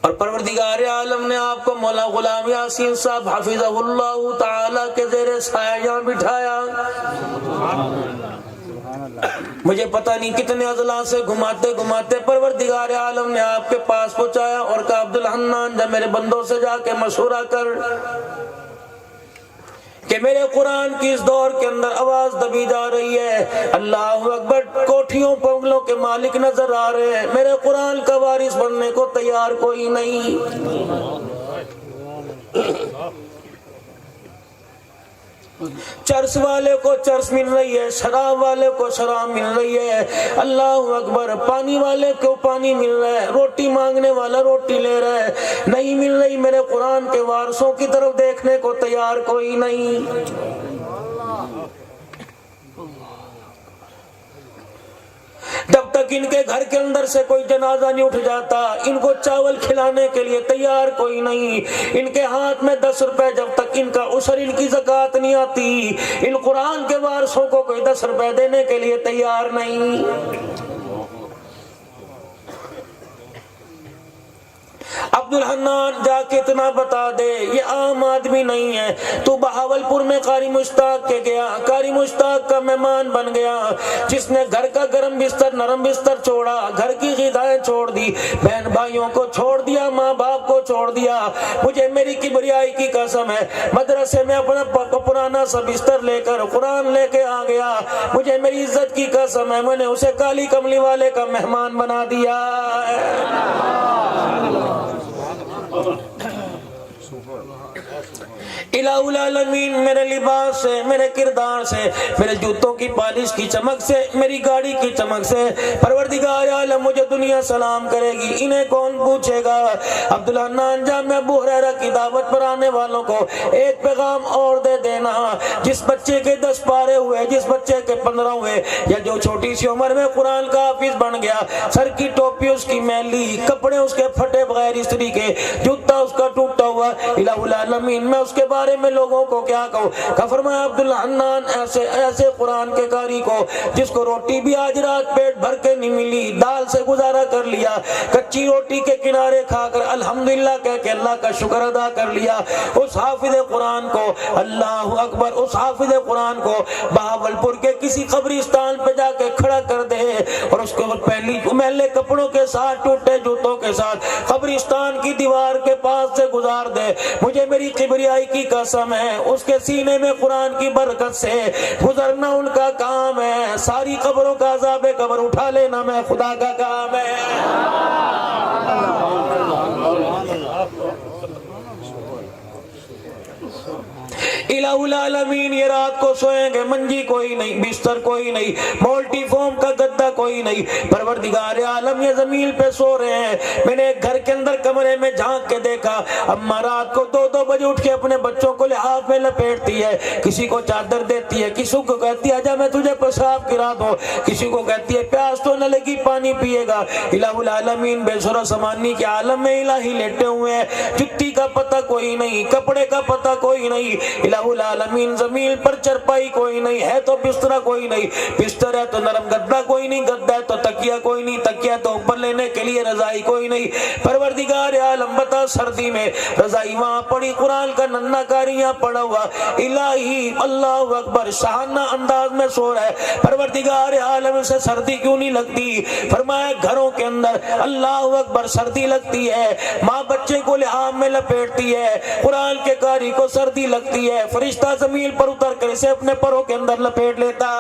اور پروردگار عالم نے آپ کو مولا غلام یاسین صاحب حفظہ اللہ تعالی کے زیر سایہ یہاں بٹھایا۔ مجھے پتہ نہیں کتنے اضلاع سے گھماتے گھماتے پروردگار عالم نے آپ کے پاس پہنچایا اور کہا عبدالحنان جا میرے بندوں سے جا کے مشورہ کر کہ میرے قرآن کی اس دور کے اندر آواز دبی جا رہی ہے، اللہ اکبر، کوٹھیوں بنگلوں کے مالک نظر آ رہے ہیں، میرے قرآن کا وارث بننے کو تیار کوئی نہیں۔ چرس والے کو چرس مل رہی ہے، شراب والے کو شراب مل رہی ہے، اللہ اکبر، پانی والے کو پانی مل رہا ہے، روٹی مانگنے والا روٹی لے رہا ہے، نہیں مل رہی میرے قرآن کے وارثوں کی طرف دیکھنے کو تیار کوئی نہیں۔ جب تک ان کے گھر کے اندر سے کوئی جنازہ نہیں اٹھ جاتا، ان کو چاول کھلانے کے لیے تیار کوئی نہیں، ان کے ہاتھ میں 10 روپے جب تک ان کا عشر، ان کی زکوٰۃ نہیں آتی، ان قرآن کے وارثوں کو کوئی 10 روپے دینے کے لیے تیار نہیں۔ عبدالحنان جا کے اتنا بتا دے یہ عام آدمی نہیں ہے، تو بہاولپور میں قاری مشتاق کے گیا، قاری مشتاق کا مہمان بن گیا، جس نے گھر کا گرم بستر نرم بستر چھوڑا، گھر کی غذائیں چھوڑ دی، بہن بھائیوں کو چھوڑ دیا، ماں باپ کو چھوڑ دیا۔ مجھے میری کبریائی کی قسم ہے، مدرسے میں اپنا پرانا سا بستر لے کر قرآن لے کے آ گیا، مجھے میری عزت کی قسم ہے، میں نے اسے کالی کملی والے کا مہمان بنا دیا۔ الہ العالمین میرے لباس سے، میرے کردار سے، میرے جوتوں کی پالش کی چمک سے، میری گاڑی کی چمک سے پروردگار عالم مجھے دنیا سلام کرے گی، انہیں کون پوچھے گا؟ عبدالحنان جا میں ابو ہریرہ کی دعوت پر آنے والوں کو ایک پیغام اور دے دینا، جس بچے کے 10 پارے ہوئے، جس بچے کے 15 ہوئے، یا جو چھوٹی سی عمر میں قرآن کا حافظ بن گیا، سر کی ٹوپی اس کی میلی، کپڑے اس کے پھٹے بغیر استری کے، جوتا اس کا ٹوٹا ہوا، الہ العالمین میں اس کے بارے میں لوگوں کو کیا کہوں؟ کہ فرمایا عبدالحنان ایسے قرآن کے قاری کو جس کو روٹی بھی آج رات پیٹ بھر کے نہیں ملی، دال سے گزارا کر لیا، کچی روٹی کے کنارے کھا کر الحمدللہ کہہ کے اللہ کا شکر ادا کر لیا، اس حافظ قرآن کو، اللہ اکبر، اس حافظ قرآن کو بہاولپور کے کسی قبرستان پہ جا کے کھڑا کر دے اور اس کو پہلی میلے کپڑوں کے ساتھ، ٹوٹے جوتوں کے ساتھ قبرستان کی دیوار کے پاس سے گزار دے، مجھے میری کبریائی کی قسم ہے، اس کے سینے میں قرآن کی برکت سے گزرنا ان کا کام ہے، ساری قبروں کا عذاب قبر اٹھا لینا میں خدا کا کام ہے۔ الہ العالمین یہ رات کو سوئیں گے، منجی کوئی نہیں، بستر کوئی نہیں، مولٹی فوم کا گدا کوئی نہیں، پروردگار عالم یہ زمین پہ سو رہے ہیں۔ میں نے ایک گھر کے اندر کمرے میں جھانک کے دیکھا، اماں رات کو 2 بجے اٹھ کے اپنے بچوں کو لحاف میں لپیٹتی ہے، کسی کو چادر دیتی ہے، کسی کو کہتی ہے آجا میں تجھے پیشاب کرا دوں، کسی کو کہتی ہے پیاس تو نہ لگی پانی پیے گا۔ الہ العالمین بے سر و سمانی کے عالم میں الہی لیٹے ہوئے ہیں، جتی کا پتہ کوئی نہیں، کپڑے کا پتہ کوئی نہیں، الہ العالمین زمین پر چرپائی کوئی نہیں ہے تو بستر کوئی نہیں، بستر ہے تو نرم گدا کوئی نہیں، گدا ہے تو تکیہ کوئی نہیں، تکیہ تو اوپر لینے کے لیے رضائی کوئی نہیں۔ پروردگار عالم بتا سردی میں رضائی وہاں پڑی، قرآن کا ننھا کاریاں پڑا ہوا، الہی اللہ اکبر شاہانہ انداز میں سو رہا ہے، پروردگار عالم سے سردی کیوں نہیں لگتی؟ فرمایا گھروں کے اندر اللہ اکبر سردی لگتی ہے، ماں بچے کو لحاف میں لپیٹتی ہے، قرآن کے قاری کو سردی لگتی ہے، فرشتہ زمین پر اتر کر اسے اپنے پروں کے اندر لپیٹ لیتا ہے۔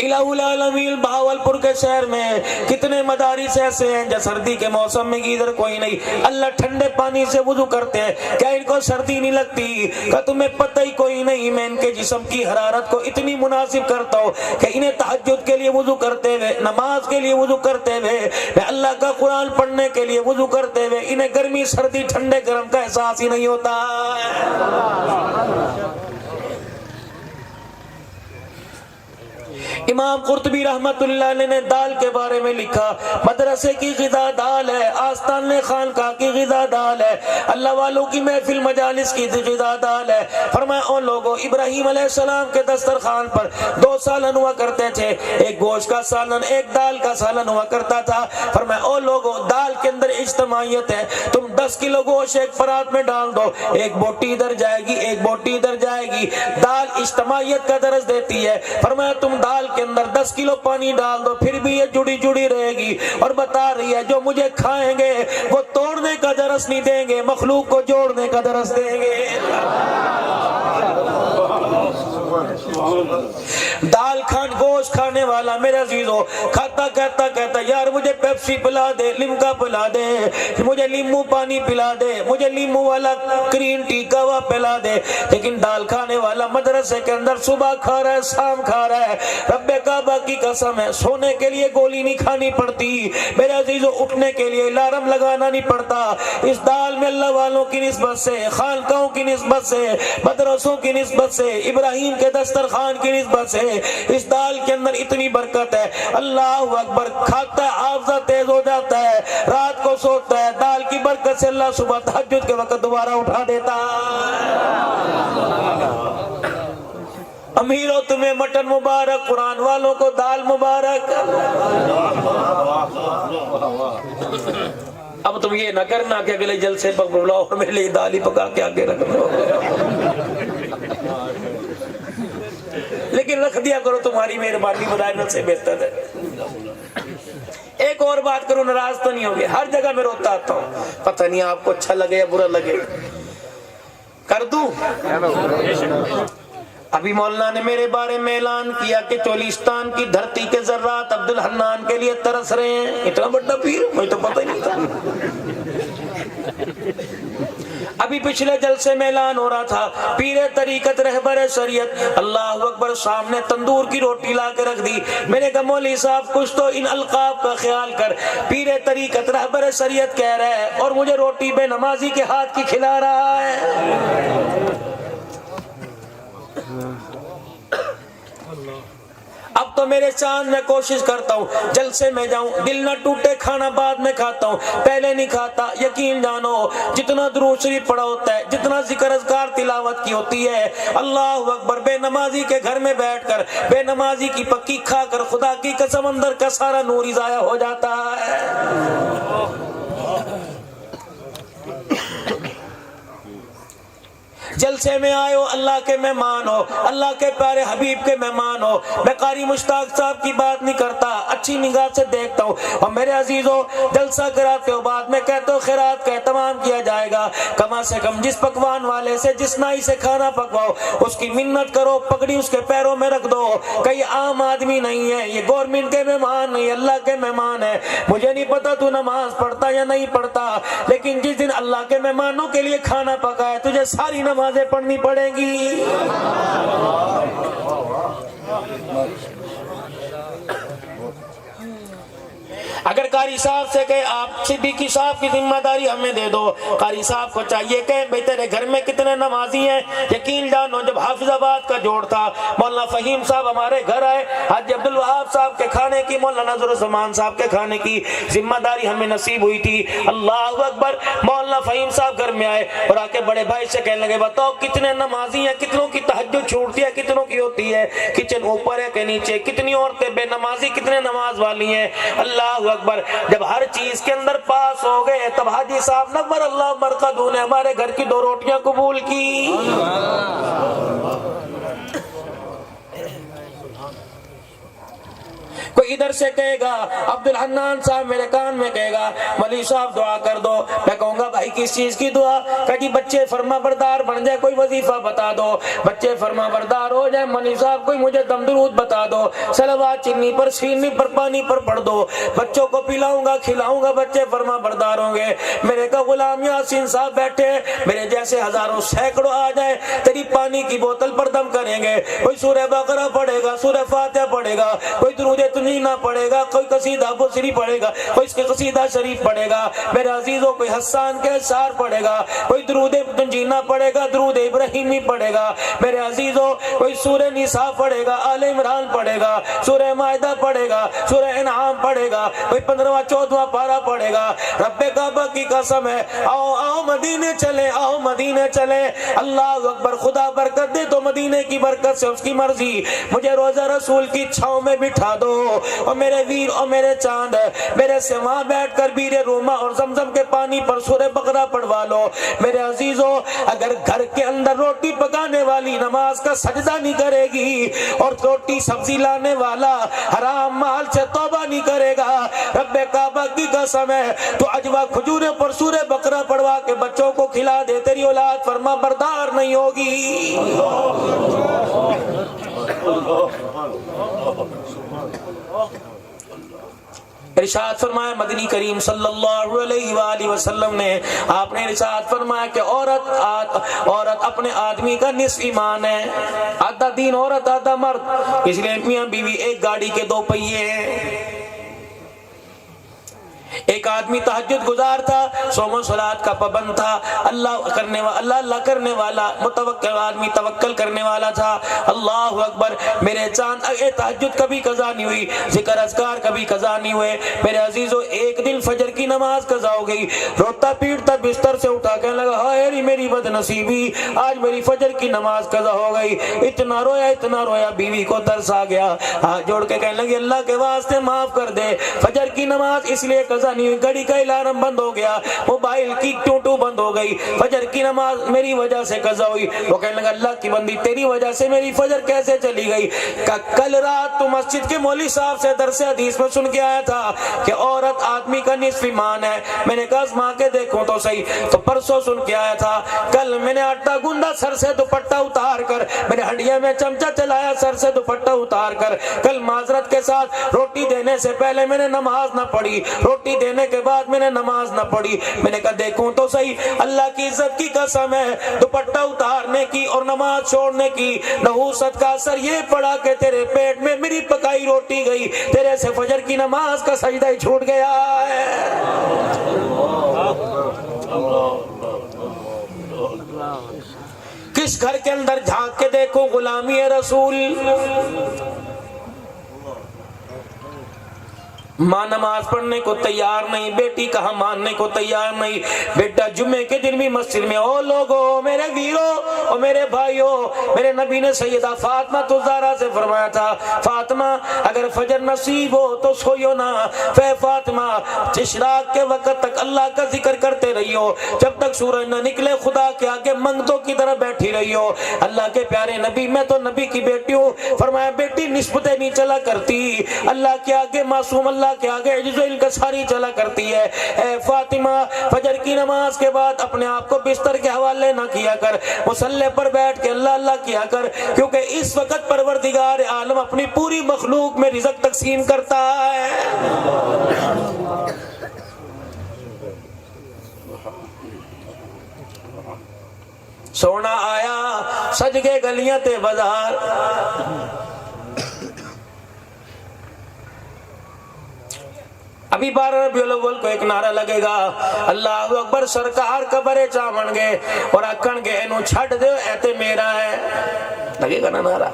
الہ العالمین بہاولپور کے شہر میں کتنے مدارس ایسے ہیں جو سردی کے موسم میں گیزر کوئی نہیں، اللہ ٹھنڈے پانی سے وضو کرتے ہیں، کیا ان کو سردی نہیں لگتی؟ کہ تمہیں پتہ ہی کوئی نہیں، میں ان کے جسم کی حرارت کو اتنی مناسب کرتا ہوں کہ انہیں تہجد کے لیے وضو کرتے ہوئے، نماز کے لیے وضو کرتے ہوئے، میں اللہ کا قرآن پڑھنے کے لیے وضو کرتے ہوئے انہیں گرمی سردی ٹھنڈے گرم کا احساس ہی نہیں ہوتا۔ امام قرطبی رحمت اللہ علیہ نے دال کے بارے میں لکھا، مدرسے کی غذا دال ہے، آستان خانقاہ کی غذا دال ہے، اللہ والوں کی محفل مجالس کی غذا دال ہے۔ فرمایا او لوگوں، ابراہیم علیہ السلام کے دسترخوان پر 2 سالن ہوا کرتے تھے، ایک گوشت کا سالن، ایک دال کا سالن ہوا کرتا تھا۔ فرمایا او لوگوں، دال کے اندر اجتماعیت ہے، تم 10 کلو گوشت ایک پرات میں ڈال دو، ایک بوٹی ادھر جائے گی، ایک بوٹی ادھر جائے گی، دال اجتماعیت کا درس دیتی ہے۔ فرمایا تم دال کے اندر 10 کلو پانی ڈال دو، پھر بھی یہ جڑی جڑی رہے گی، اور بتا رہی ہے جو مجھے کھائیں گے وہ توڑنے کا درس نہیں دیں گے، مخلوق کو جوڑنے کا درس دیں گے۔ دال گوشت کھانے والا میرے عزیزو کھاتا کہتا کہتا یار مجھے پیپسی پلا دے، لمکا پلا دے، مجھے لیمو پانی پلا دے، مجھے لیمو والا گرین ٹی کہوا پلا دے، لیکن دال کھانے والا مدرسے کے اندر صبح کھا رہا ہے، شام کھا رہا ہے۔ رب کعبہ کی قسم ہے، سونے کے لیے گولی نہیں کھانی پڑتی میرے عزیزو، اٹھنے کے لیے الارم لگانا نہیں پڑتا۔ اس دال میں اللہ والوں کی نسبت سے، خانقاہوں کی نسبت سے، مدرسوں کی نسبت سے، ابراہیم کے دسترخوان کی نسبت سے اس دال کے اندر اتنی برکت ہے۔ اللہ اکبر، کھاتا ہے حافظہ تیز ہو جاتا ہے، رات کو سوتا ہے، دال کی برکت سے اللہ صبح تہجد کے وقت دوبارہ اٹھا دیتا ہے۔ امیروں تمہیں مٹن مبارک، قرآن والوں کو دال مبارک۔ اب تم یہ نہ کرنا کہ اگلے جلسے پر بلاؤ اور میرے لیے دال ہی پکا کے آگے رکھ دو، لیکن رکھ دیا کرو، تمہاری مہربانی بدائن سے بہتر ہے۔ ایک اور بات کروں، ناراض تو نہیں ہوگے، ہر جگہ میں روتا آتا ہوں، پتہ نہیں آپ کو اچھا لگے یا برا لگے، کر دوں؟ ابھی مولانا نے میرے بارے میں اعلان کیا کہ چولستان کی دھرتی کے ذرات عبد الحنان کے لیے ترس رہے ہیں۔ اتنا بڑا پیر، مجھے تو پتہ ہی نہیں تھا۔ ابھی پچھلے جلسے میں اعلان ہو رہا تھا، پیر طریقت رہبر شریعت، اللہ اکبر، سامنے تندور کی روٹی لا کے رکھ دی۔ میں نے کہا مولوی صاحب کچھ تو ان القاب کا خیال کر، پیر طریقت رہبر شریعت کہہ رہا ہے اور مجھے روٹی بے نمازی کے ہاتھ کی کھلا رہا ہے۔ اب تو میرے چاند میں کوشش کرتا ہوں جلسے میں جاؤں، دل نہ ٹوٹے، کھانا بعد میں کھاتا ہوں، پہلے نہیں کھاتا۔ یقین جانو جتنا درود شریف پڑھا ہوتا ہے، جتنا ذکر اذکار تلاوت کی ہوتی ہے، اللہ اکبر، بے نمازی کے گھر میں بیٹھ کر بے نمازی کی پکی کھا کر خدا کی قسم اندر کا سارا نور ہی ضائع ہو جاتا ہے۔ جلسے میں آئے ہو، اللہ کے مہمان ہو، اللہ کے پیارے حبیب کے مہمان ہو۔ میں قاری مشتاق صاحب کی بات نہیں کرتا، اچھی نگاہ سے دیکھتا ہوں، اور میرے عزیزوں جلسہ کراتے ہو بعد میں کہتے ہو خیرات کا اہتمام کیا جائے گا، کم سے کم جس پکوان والے سے، جس نائی سے کھانا پکواؤ اس کی منت کرو، پگڑی اس کے پیروں میں رکھ دو کہ یہ عام آدمی نہیں ہے، یہ گورنمنٹ کے مہمان نہیں، اللہ کے مہمان ہے۔ مجھے نہیں پتا تو نماز پڑھتا یا نہیں پڑھتا، لیکن جس دن اللہ کے مہمانوں کے لیے کھانا پکائے تجھے ساری نمازیں پڑھنی پڑیں گی۔ اگر قاری صاحب سے کہے آپ صدیقی صاحب کی ذمہ داری ہمیں دے دو، قاری صاحب کو چاہیے کہ بھئی تیرے گھر میں کتنے نمازی ہیں۔ یقین جانو جب حافظ آباد کا جوڑ تھا، مولانا فہیم صاحب ہمارے گھر آئے، حاجی عبدالوہاب صاحب کے کھانے کی، مولانا نظر الرحمان صاحب کے کھانے کی ذمہ داری ہمیں نصیب ہوئی تھی۔ اللہ اکبر، مولانا فہیم صاحب گھر میں آئے اور آ کے بڑے بھائی سے کہنے لگے بتاؤ کتنے نمازی ہیں، کتنوں کی تہجد چھوٹتی ہے، کتنوں کی ہوتی ہے، کچن اوپر ہے کہ نیچے، کتنی عورتیں بے نمازی، کتنے نماز والی ہیں۔ اللہ اکبر، جب ہر چیز کے اندر پاس ہو گئے تب حاجی صاحب نور اللہ مرقدہ نے ہمارے گھر کی 2 روٹیاں قبول کی۔ کوئی ادھر سے کہے گا عبد الحنان صاحب میرے کان میں کہے گا مولوی صاحب دعا کر دو، میں کہوں گا بھائی کس چیز کی دعا؟ کہ جی بچے فرما بردار بن جائے، کوئی وظیفہ بتا دو، بچے فرما بردار ہو جائے، مولوی صاحب کوئی مجھے دم درود بتا دو، صلوات چنی پر، سینی پر، پانی پر پڑھ دو، بچوں کو پلاؤں گا کھلاؤں گا، بچے فرما بردار ہوں گے۔ میرے کا غلام یاسین صاحب بیٹھے، میرے جیسے ہزاروں سینکڑوں آ جائیں، تیری پانی کی بوتل پر دم کریں گے، کوئی سورہ بقرہ پڑھے گا، سورہ فاتحہ پڑھے گا، کوئی درود تنجینا پڑھے گا، کوئی قصیدہ بصری پڑھے گا، کوئی اس کے قصیدہ شریف پڑھے گا میرے عزیزوں، کوئی حسان کے اشعار پڑھے گا، کوئی درود تنجینا پڑھے گا، درود ابراہیمی پڑھے گا میرے عزیزوں، کوئی سورہ نساء پڑھے گا، آل عمران پڑھے گا، سورہ مائدہ پڑھے گا، سورہ انعام پڑھے گا، کوئی 15واں 14واں پارہ پڑھے گا۔ رب کعبہ کی قسم ہے، آؤ آؤ مدینے چلے، آؤ مدینے چلے، اللہ اکبر، خدا برکت دے تو مدینے کی برکت سے اس کی مرضی مجھے روزہ رسول کی چھاؤں میں بٹھا دو، اور میرے ویر اور میرے چاند میرے سے وہاں بیٹھ کر بیر روما اور زمزم کے پانی پر سورہ بقرہ پڑھوا لو۔ میرے عزیزوں، اگر گھر کے اندر روٹی پکانے والی نماز کا سجدہ نہیں کرے گی اور روٹی سبزی لانے والا حرام مال سے توبہ نہیں کرے گا، رب کعبہ کی قسم ہے تو اجوا کھجورے پر سورہ بقرہ پڑھوا کے بچوں کو کھلا دے، تیری اولاد فرما بردار نہیں ہوگی۔ ارشاد فرمایا مدنی کریم صلی اللہ علیہ وآلہ وسلم نے، آپ نے ارشاد فرمایا کہ عورت اپنے آدمی کا نصف ایمان ہے، آدھا دین عورت آدھا مرد، اس لیے میاں بیوی ایک گاڑی کے دو پہیے ہیں۔ ایک آدمی تہجد گزار تھا، صوم و صلات کا پابند تھا، اللہ کرنے والا متوکل آدمی، توکل کرنے والا تھا۔ اللہ اکبر، میرے چاند تہجد کبھی قضا نہیں ہوئی، ذکر اذکار کبھی قضا نہیں ہوئے میرے عزیزوں۔ ایک دن فجر کی نماز قضا ہو گئی، روتا پیٹتا بستر سے اٹھا کہنے لگا ہائے میری بد نصیبی، آج میری فجر کی نماز قضا ہو گئی۔ اتنا رویا بیوی کو ترس آ گیا، ہاتھ جوڑ کے کہنے لگی اللہ کے واسطے معاف کر دے، فجر کی نماز اس لیے قضا نہیں ہوئی، گھڑی کا الارم بند ہو گیا، موبائل کی ٹوٹو بند ہو گئی، فجر کی نماز میری وجہ سے قضا ہوئی۔ وہ کہنے لگا اللہ کی بندی تیری وجہ سے میری فجر کیسے چلی گئی؟ کل رات تو مسجد کے مولوی صاحب سے درس حدیث میں سن کے آیا تھا کہ عورت آدمی کا نصف ایمان ہے، میں نے کہا آزما کے دیکھوں تو صحیح، تو پرسوں سن کے آیا تھا، کل میں نے آٹا گوندا سر سے دوپٹہ اتار کر، میں نے ہڈیاں میں چمچہ چلایا سر سے دوپٹہ اتار کر، کل معذرت کے ساتھ روٹی دینے سے پہلے میں نے نماز نہ پڑھی، روٹی دینے کے بعد میں نے نماز نہ پڑھی۔ میں نے کہا دیکھوں تو صحیح، اللہ کی عزت کی قسم ہے دوپٹہ اتارنے کی اور نماز چھوڑنے کی نحوست کا اثر یہ پڑا کہ تیرے پیٹ میں میری پکائی روٹی گئی، تیرے سے فجر کی نماز کا سجدہ ہی چھوٹ گیا ہے۔ کس گھر کے اندر جھانک کے دیکھو غلامی رسول، ماں نماز پڑھنے کو تیار نہیں، بیٹی کہاں ماننے کو تیار نہیں، بیٹا جمعے کے دن بھی مسجد میں، او لوگو میرے ویرو اور میرے بھائیو، میرے نبی نے سیدہ فاطمہ الزہرا سے فرمایا تھا فاطمہ اگر فجر نصیب ہو تو سوئیو نہ، فے فاطمہ اشراق کے وقت تک اللہ کا ذکر کرتے رہیو، جب تک سورج نہ نکلے خدا کے آگے منگتوں کی طرح بیٹھی رہیو۔ اللہ کے پیارے نبی، میں تو نبی کی بیٹی ہوں، فرمایا بیٹی نسبتیں نہیں چلا کرتی، اللہ کے آگے معصوم اللہ کے آگے عجز و انکساری چلا کرتی ہے۔ اے فاطمہ فجر کی نماز کے بعد اپنے آپ کو بستر کے حوالے نہ کیا کر، مصلی پر بیٹھ کے اللہ اللہ کیا کر، کیونکہ اس وقت پروردگار عالم اپنی پوری مخلوق میں رزق تقسیم کرتا ہے۔ سونا آیا سج کے گلیاں تے بازار، ابھی 12 ربیع الاول کو ایک نعرہ لگے گا، اللہ اکبر، سرکار قبرے چاون گے اور آکھن گے اینو چھڈ دیو اے تے میرا ہے، لگے گا نا نعرہ۔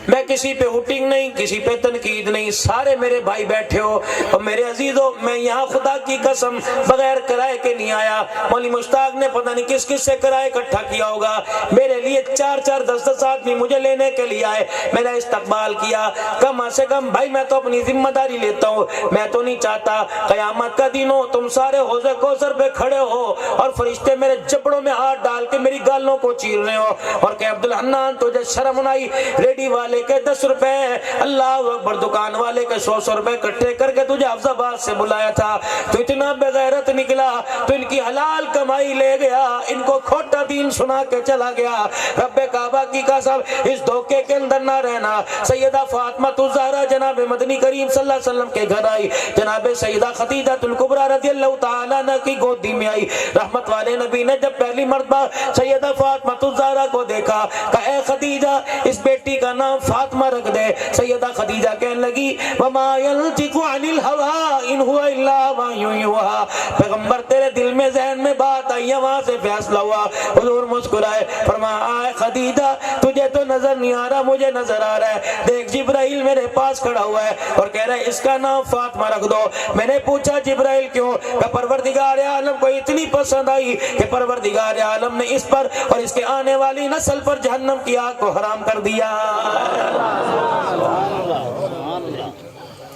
میں کسی پہ ہوٹنگ نہیں، کسی پہ تنقید نہیں، سارے میرے بھائی بیٹھے ہو اور میرے عزیزوں، میں یہاں خدا کی قسم بغیر کرائے کے نہیں آیا، مولوی مشتاق نے پتہ نہیں کس کس سے کرائے اکٹھا کیا ہوگا، میرے لیے 4 10 آدمی مجھے لینے کے لیے آئے، میرا استقبال کیا، کم سے کم بھائی میں تو اپنی ذمہ داری لیتا ہوں، میں تو نہیں چاہتا قیامت کا دن ہو تم سارے حوض کوثر پہ کھڑے ہو اور فرشتے میرے جبڑوں میں ہاتھ ڈال کے میری گالوں کو چیر رہے ہو اور کہ عبدالحنان تجھے شرم نہ آئی، ریڈی والے کے 10 روپے، اللہ اکبر، دکان والے کے 100 روپے اکٹھے کر کے تجھے حفظ آباد سے بلایا تھا، تو اتنا بغیرت نکلا، تو ان کی حلال کمائی لے گیا، ان کو کھوٹا دین سنا کے چلا گیا۔ رب کعبہ کی قسم اس دھوکے کے اندر نہ رہنا۔ سیدہ فاطمہ الزہرا جناب مدنی کریم صلی اللہ علیہ وسلم کے گھر آئی، جناب سیدہ خدیجہ الکبریٰ رضی اللہ تعالیٰ عنہ کی گودی میں آئی، رحمت والے نبی نے جب پہلی مرتبہ سیدہ فاطمہ الزہرا کو دیکھا، کہا اے خدیجہ اس بیٹی کا نام فاطمہ فاطمہ رکھ دے. سیدہ خدیجہ کہنے لگی وما ينطق عن الهوى ان هو الا وحی یوحى, پیغمبر تیرے دل میں ذہن میں بات آئی ہے وہاں سے فیصلہ ہوا. حضور مسکرائے فرمایا خدیجہ تجھے تو نظر نہیں آ رہا, مجھے نظر آ رہا ہے. دیکھ جبرائیل میرے پاس کھڑا ہوا ہے اور کہہ رہا ہے اس کا نام فاطمہ رکھ دو. میں نے پوچھا جبرائیل کیوں؟ کہ پروردگار عالم کو اتنی پسند آئی کہ پروردگار عالم نے اس پر اور اس کے آنے والی نسل پر جہنم کی آگ کو حرام کر دیا.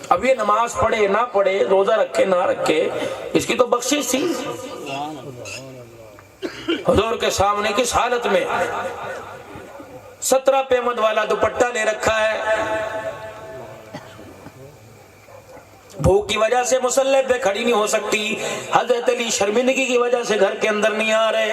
اب یہ نماز پڑھے نہ پڑھے, روزہ رکھے نہ رکھے, اس کی تو بخشش تھی. حضور کے سامنے کس حالت میں 17 پیمد والا دوپٹہ لے رکھا ہے, بھوک کی وجہ سے مصلی پہ کھڑی نہیں ہو سکتی. حضرت علی شرمندگی کی وجہ سے گھر کے اندر نہیں آ رہے.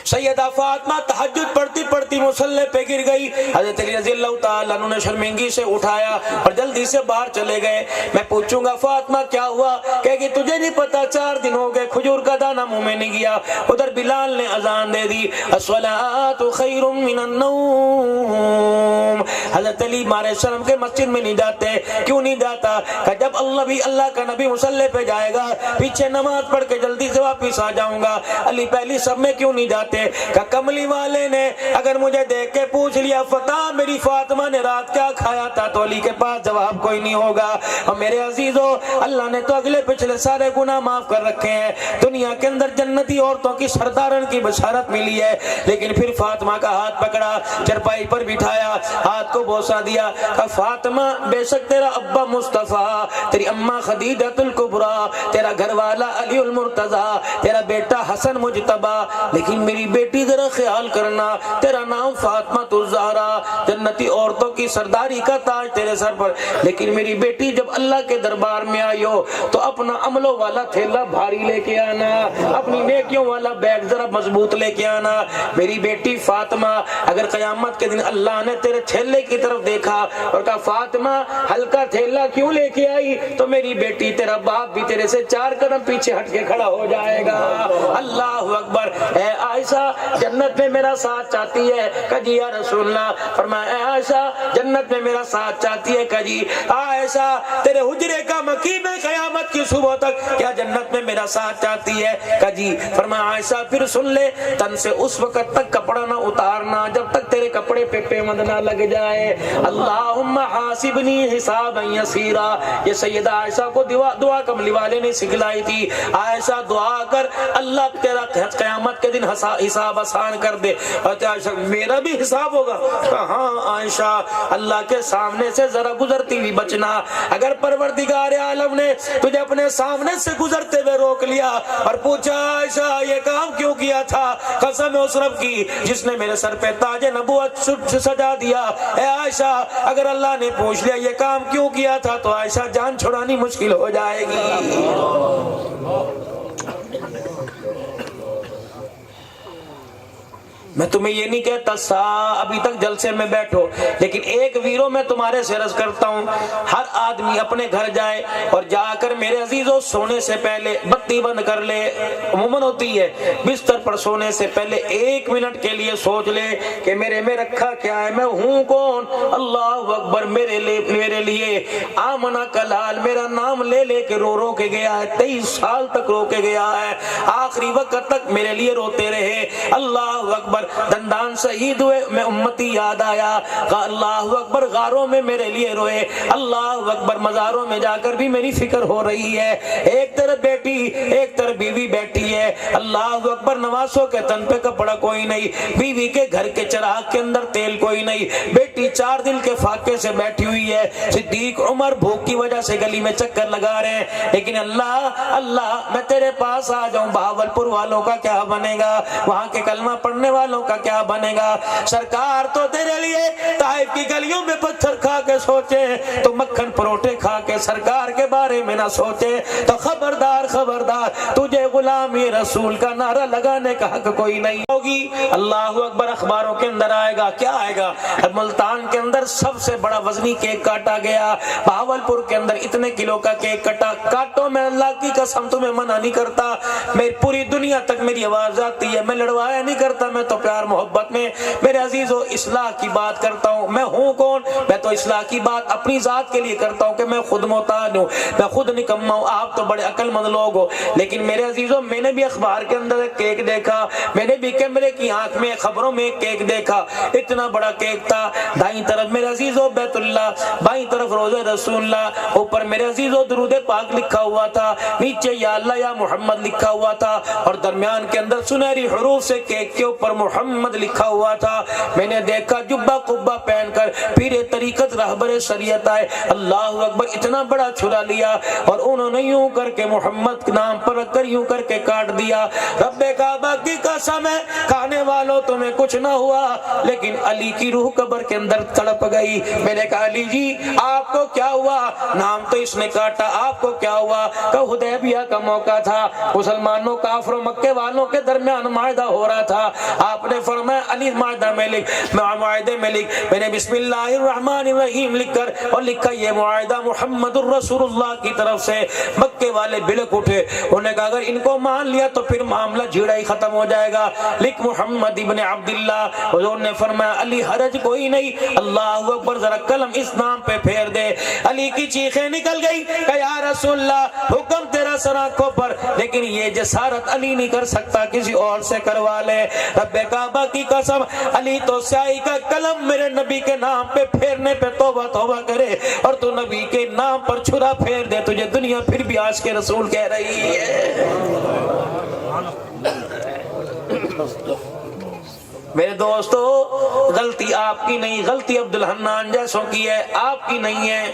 سیدہ فاطمہ تہجد پڑھتی پڑھتی مصلی پہ گر گئی. حضرت علی رضی اللہ تعالیٰ عنہ نے شرمندگی سے اٹھایا اور جلدی سے باہر چلے گئے. میں پوچھوں گا فاطمہ کیا ہوا؟ کہے گی تجھے نہیں پتا 4 دن ہو گئے کھجور کا دانہ منہ میں نہیں گیا. ادھر بلال نے اذان دے دی الصلاۃ خیر من النوم. حضرت علی مارے شرم کے مسجد میں نہیں جاتے. کیوں نہیں جاتا؟ کہ جب اللہ کا نبی مصلی پہ جائے گا پیچھے نماز پڑھ کے جلدی سے واپس آ جاؤں گا. علی پہلی سب میں کیوں نہیں جاتے؟ کہ کملی والے نے اگر مجھے دیکھ کے پوچھ لیا فتح میری فاطمہ نے رات کیا کھایا تھا تو علی کے پاس جواب کوئی نہیں ہوگا. اور میرے عزیزو اللہ نے تو اگلے پچھلے سارے گناہ معاف کر رکھے ہیں. دنیا کے اندر جنتی عورتوں کی سردارن کی بشارت ملی ہے. لیکن پھر فاطمہ کا ہاتھ پکڑا, چرپائی پر بٹھایا, ہاتھ کو بوسہ دیا. کہ فاطمہ بے شک تیرا ابا مصطفیٰ, تیری اماں خدیجۃ الکبریٰ, تیرا گھر والا علی المرتضیٰ, تیرا بیٹا حسن مجتبیٰ, لیکن میری بیٹی ذرا خیال کرنا تیرا نام فاطمہ الزہرا, جنتی عورتوں کی سرداری کا تاج تیرے سر پر. لیکن میری بیٹی جب اللہ کے دربار میں آئی ہو تو اپنا عملوں والا تھیلا بھاری لے کے آنا, اپنی نیکیوں والا بیگ ذرا مضبوط لے کے آنا. میری بیٹی فاطمہ اگر قیامت کے دن اللہ نے تیرے تھیلے کی طرف دیکھا اور کہا فاطمہ ہلکا تھیلا کیوں لے کے آئی, تو میری بیٹی تیرا باپ بھی تیرے سے 4 قدم پیچھے ہٹ کے کھڑا ہو جائے گا. اللہ اکبر. اے عائشہ جنت میں میرا ساتھ چاہتی ہے؟ کہ جی یا رسول اللہ. فرمایا اے عائشہ جنت میں میرا ساتھ چاہتی ہے؟ کہ جی. عائشہ تیرے حجرے کا مقیم ہے قیامت کی صبح تک, کیا جنت میں میرا ساتھ چاہتی ہے؟ کہ جی. فرمایا عائشہ پھر سن لے, تن سے اس وقت تک کپڑا نہ اتارنا جب تک تیرے کپڑے پہ پیمند نہ لگ جائے. اللہم حاسبنی حسابا یسیرا, یہ سیدہ عائشہ کو دعا کملی والے نے سکھلائی تھی. عائشہ دعا کر اللہ تیرا قیامت کے دن حساب آسان کر دے. عائشہ میرا بھی حساب ہوگا؟ ہاں عائشہ اللہ کے سامنے سے ذرا گزرتی ہوئی بچنا. اگر پروردگار عالم نے تجھے اپنے سامنے سے گزرتے ہوئے روک لیا اور پوچھا عائشہ یہ کام کیوں کیا تھا, قسم اس رب کی جس نے میرے سر پہ تاج نبوت سجا دیا. اے عائشہ اگر اللہ نے پوچھ لیا یہ کام کیوں کیا تھا تو عائشہ جان چھڑانی مشکل ہو جائے گی. میں تمہیں یہ نہیں کہتا ابھی تک جلسے میں بیٹھو, لیکن ایک ویرو میں تمہارے سے عرض کرتا ہوں, ہر آدمی اپنے گھر جائے اور جا کر میرے عزیزوں سونے سے پہلے بتی بند کر لے. عموماً ہوتی ہے بستر پر سونے سے پہلے 1 منٹ کے لیے سوچ لے کہ میرے میں رکھا کیا ہے, میں ہوں کون. اللہ اکبر. میرے لیے آمنہ کا لال میرا نام لے لے کے رو کے گیا ہے, 23 سال تک رو کے گیا ہے, آخری وقت تک میرے لیے روتے رہے. اللہ اکبر. دندان شہید ہوئے میں امتی یاد آیا. اللہ اکبر. غاروں میں میرے لیے روئے. اللہ اکبر. مزاروں میں جا کر بھی میری فکر ہو رہی ہے. ایک طرف بیٹی ایک طرف بیوی بیٹھی ہے. اللہ اکبر. نواسوں کے تن پہ کپڑا کوئی نہیں, بیوی کے گھر کے چراغ کے اندر تیل کوئی نہیں, بیٹی 4 دن کے فاقے سے بیٹھی ہوئی ہے. صدیق عمر بھوک کی وجہ سے گلی میں چکر لگا رہے ہیں, لیکن اللہ میں تیرے پاس آ جاؤں, بہاولپور والوں کا کیا بنے گا, وہاں کے کلمہ پڑھنے والوں کا کیا بنے گا. سرکار تو تیرے لیے طائف کی گلیوں میں پتھر کھا کے سوچے تو مکھن پروٹے کھا کے سرکار کے بارے میں نہ سوچے تو خبردار خبردار تجھے غلامی رسول کا نعرہ لگانے کا حق کوئی نہیں ہوگی۔ اللہ اکبر۔ اخباروں کے اندر آئے گا، کیا آئے گا؟ ملتان کے اندر سب سے بڑا وزنی کیک کاٹا گیا، بہاولپور کے اندر اتنے کلو کا کیک کٹا۔ کاٹو، میں اللہ کی قسم تمہیں منع نہیں کرتا، میں پوری دنیا تک میری آواز آتی ہے، میں لڑوایا نہیں کرتا، میں تو پیار محبت میں میرے عزیزو اصلاح کی بات کرتا ہوں۔ میں ہوں کون؟ میں تو اصلاح کی بات اپنی ذات کے لیے کرتا ہوں کہ میں خود محتاج ہوں، میں خود نکما ہوں۔ آپ تو بڑے عقل مند لوگ ہو، لیکن میرے عزیزو میں نے بھی اخبار کے اندر ایک کیک دیکھا، میں نے بھی کیمرے کی آنکھ میں خبروں میں ایک کیک دیکھا، اتنا بڑا کیک تھا، دائیں طرف میرے عزیزو بیت اللہ، بائیں طرف روضہ رسول اللہ، اوپر میرے عزیزو درود پاک لکھا ہوا تھا، نیچے یا اللہ یا محمد لکھا ہوا تھا، اور درمیان کے اندر سنہری حروف سے کیک کے اوپر محمد لکھا ہوا تھا۔ میں نے دیکھا جبہ قبہ پہن کر پیر طریقت رہبر شریعت آئے، اللہ اکبر، اتنا بڑا چھلا لیا اور انہوں نے یوں کر کے محمد کے نام پر رکھ کر یوں کر کے کاٹ دیا۔ رب کعبہ کی قسم ہے کھانے والوں تمہیں کچھ نہ ہوا، لیکن علی کی روح قبر کے اندر تڑپ گئی۔ میں نے کہا علی جی آپ کو کیا ہوا؟ نام تو اس نے کاٹا، آپ کو کیا ہوا؟ کہ حدیبیہ کا موقع تھا، مسلمانوں کافروں مکے والوں کے درمیان معاہدہ ہو رہا تھا، آپ نے فرمایا علی معاہدہ میں لکھ، معاہدے میں لکھ۔ میں نے بسم اللہ الرحمن الرحیم لکھ کر اور لکھا یہ معاہدہ محمد الرسول اللہ کی طرف سے۔ مکے والے بلک اٹھے، انہوں نے کہا اگر ان کو مان لیا تو پھر معاملہ جھیڑا ہی ختم ہو جائے گا، لکھ محمد ابن عبداللہ۔ حضور نے فرمایا علی حرج کوئی نہیں، اللہ اکبر، ذرا قلم اس نام پہ پھیر دے۔ علی کی چیخیں نکل گئی کہ یا رسول اللہ حکم تیرا سر آنکھوں پر، لیکن یہ جسارت علی نہیں کر سکتا، کسی اور سے کروا لے۔ رب کعبہ کی قسم علی تو سیاہی کا قلم میرے نبی کے نام پہ پھیرنے پہ توبہ توبہ کرے، اور تو نبی کے نام پر چھرا پھیر دے، تجھے دنیا پھر بھی آج کے رسول کہہ رہی ہے۔ میرے دوستو غلطی آپ کی نہیں، غلطی عبدالحنان جیسوں کی ہے، آپ کی نہیں ہے۔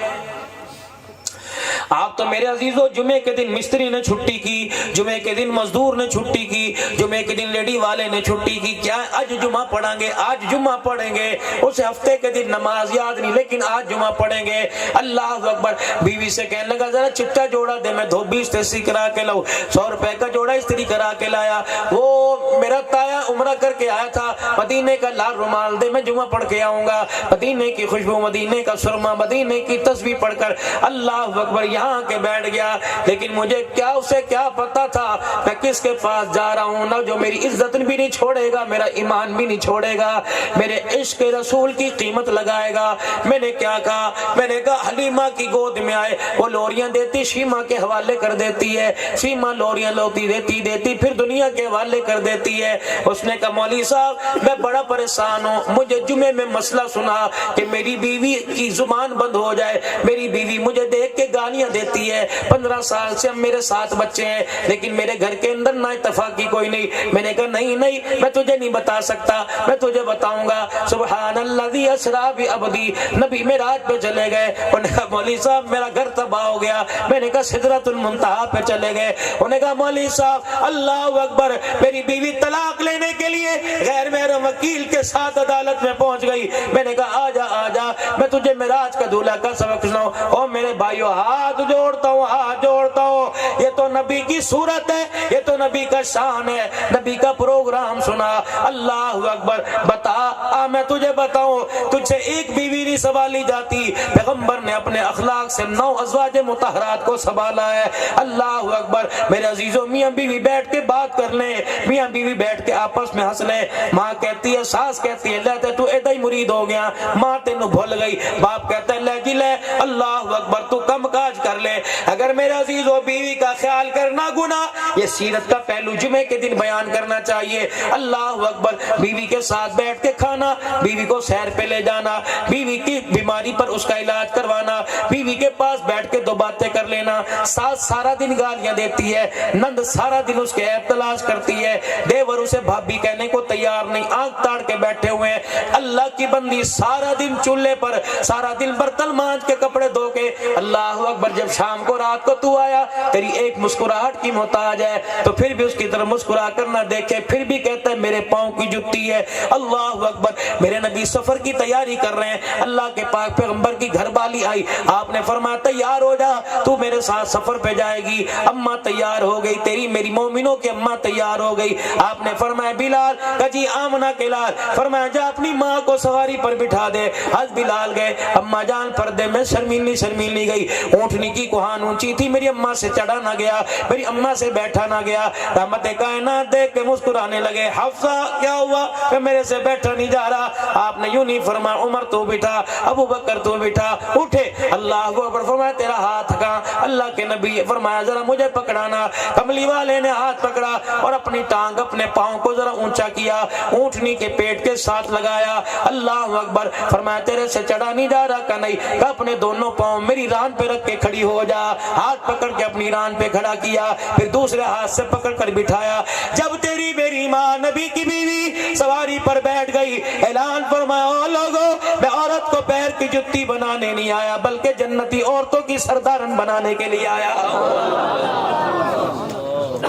آپ تو میرے عزیزو جمعے کے دن مستری نے چھٹی کی، جمعے کے دن مزدور نے چھٹی کی، جمعے کے دن لیڈی والے نے چھٹی کی، کیا آج جمعہ پڑھیں گے، آج جمعہ پڑھیں گے، اس ہفتے کے دن نماز یاد نہیں لیکن آج جمعہ پڑھیں گے۔ اللہ اکبر۔ بیوی سے کہنے لگا ذرا چٹا جوڑا دے، میں دھوبی استری کرا کے لاؤں، 100 روپے کا جوڑا استری کرا کے لایا۔ وہ میرا تایا عمرہ کر کے آیا تھا، مدینے کا لال رومال دے، میں جمعہ پڑھ کے آؤں گا، مدینے کی خوشبو، مدینے کا سرما، مدینے کی تسبیح پڑھ کر اللہ اکبر یہاں کے بیٹھ گیا۔ لیکن مجھے کیا اسے کیا پتا تھا میں کس کے پاس جا رہا ہوں، نہ جو میری عزت بھی نہیں چھوڑے گا، میرا ایمان بھی نہیں چھوڑے گا، میرے عشق رسول کی قیمت لگائے گا۔ میں نے کیا کہا؟ میں نے کہا حلیمہ کی گود میں آئے، وہ لوریاں دیتی شیمہ کے حوالے کر دیتی ہے، شیمہ لوریاں لوتی دیتی پھر دنیا کے حوالے کر دیتی ہے۔ اس نے کہا مولوی صاحب میں بڑا پریشان ہوں، مجھے جمعے میں مسئلہ سنا کہ میری بیوی کی زبان بند ہو جائے، میری بیوی مجھے دیکھ کے گالیاں دیتی ہے، 15 سال سے اب میرے 7 بچے ہیں لیکن میرے گھر کے اندر نا اتفاقی کوئی نہیں۔ میں نے کہا نہیں میں تجھے نہیں بتا سکتا، میں تجھے بتاؤں گا۔ سبحان الذی اسریٰ بعبدی، نبی معراج پہ چلے گئے، انہوں نے کہا مولوی صاحب میرا گھر تباہ ہو گیا، میں نے کہا سدرۃ المنتہا پہ چلے گئے، انہوں نے کہا مولوی صاحب اللہ اکبر، میری بیوی طلاق لینے کے لیے غیر محرم وکیل کے ساتھ عدالت میں پہنچ گئی۔ میں نے کہا آجا میں تجھے معراج کا دولہا کا سبق سناؤں۔ او میرے بھائیو ہاتھ جوڑتا ہوں، یہ تو نبی کی صورت ہے، یہ تو نبی کا شان ہے، نبی کا پروگرام سنا۔ اللہ اکبر۔ بتا میں تجھے بتاؤں، تجھ سے ایک بیوی نہیں سنبھالی جاتی، پیغمبر نے اپنے اخلاق سے 9 ازواج مطہرات کو سنبھالا ہے۔ اللہ اکبر۔ میرے عزیزوں میاں بیوی بیٹھ کے بات کر لیں، میاں بیوی بیٹھ کے آپس میں ہنس لیں، ماں کہتی ہے، ساس کہتی ہے لے تو ایدہ ہی مرید ہو گیا، ماں تینوں بھول گئی، باپ کہتا ہے لے جی لے، اللہ اکبر تو کم کاج کر لے۔ اگر میرے عزیزوں بیوی کا خیال کرنا گناہ، یہ سیرت کا پہلو جمعے کے دن بیان کرنا چاہیے۔ اللہ اکبر۔ بیوی کے ساتھ بیٹھ کے کھانا، بیوی کو سیر پہ لے جانا، بیوی کی بیماری پر اس کا علاج کروانا، بیوی کے پاس بیٹھ کے 2 باتیں کر لینا۔ ساس سارا دن گالیاں دیتی ہے، نند سارا دن اس کے عیب تلاش کرتی ہے، دیور اسے بھابی کہنے کو تیار نہیں، آنکھ تاڑ کے بیٹھے ہوئے ہیں۔ اللہ کی بندی سارا دن چولہے پر، سارا دن برتن مانج کے کپڑے دھو کے، اللہ اکبر، جب شام کو رات کو تو آیا، تیری ایک مسکراہٹ مسکراہٹ کی محتاج ہے تو پھر بھی اس کی طرف مسکرا کر نہ دیکھے، پھر بھی کہتا ہے میرے پاؤں کی جُتی ہے۔ اللہ اکبر۔ میرے نبی سفر کی تیاری کر رہے ہیں، اللہ کے پاک پیغمبر کی گھر والی آئی، آپ نے فرمایا تیار ہو جا، تو میرے ساتھ سفر پہ جائے گی۔ اماں تیار ہو گئی، تیری میری مومنوں کی اماں تیار ہو گئی۔ آپ نے فرمایا بلال کجی آمنہ کے لال، فرمایا جا اپنی ماں کو سواری پر بٹھا دے۔ حضرت بلال گئے، اماں جان پردے میں شرمیلی گئی، اونٹنی کی کوہان اونچی تھی، میری اماں سے چڑھا نہ گیا، میری اماں سے بیٹھا نہ گیا۔ رحمت کائنات دیکھ کے مسکرانے لگے، حفصہ کیا ہوا کہ میرے سے بیٹھا نہیں جا رہا؟ آپ نے یوں نہیں فرمایا عمر تو بٹھا، ابو بکر تو بٹھا، اٹھے۔ اللہ اکبر، فرمایا تیرا ہاتھ کہاں؟ اللہ کے نبی فرمایا ذرا مجھے پکڑانا۔ کملی والے نے ہاتھ پکڑا اور اپنی ٹانگ اپنے پاؤں کو ذرا اونچا کیا، اونٹنی کے پیٹ کے ساتھ لگایا۔ اللہ اکبر، فرمایا تیرے سے چڑھا نہیں جا رہا کہ نہیں؟ کہ اپنے دونوں پاؤں میری ران پہ رکھ کے کھڑی ہو جا۔ ہاتھ پکڑ کے اپنی ران پہ کھڑا کیا، پھر دوسرے ہاتھ سے پکڑ کر بٹھایا۔ جب تیری میری ماں نبی کی بیوی سواری پر بیٹھ گئی، اعلان فرمایا او لوگو، میں عورت کو پیر کی جُتی بنانے نہیں آیا بلکہ جنتی عورتوں کی سردارن بنانے کے لیے آیا۔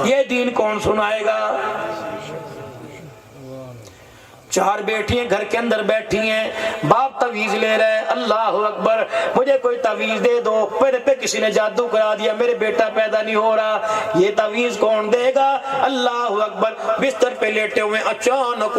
یہ دین کون سنائے گا؟ چار بیٹیاں گھر کے اندر بیٹھی ہیں، باپ تعویذ لے رہے ہیں، اللہ اکبر، مجھے کوئی تعویذ دے دو، میرے پہ کسی نے جادو کرا دیا، میرے بیٹا پیدا نہیں ہو رہا، یہ تعویذ کون دے گا؟ اللہ اکبر۔ بستر پہ لیٹے ہوئے اچانک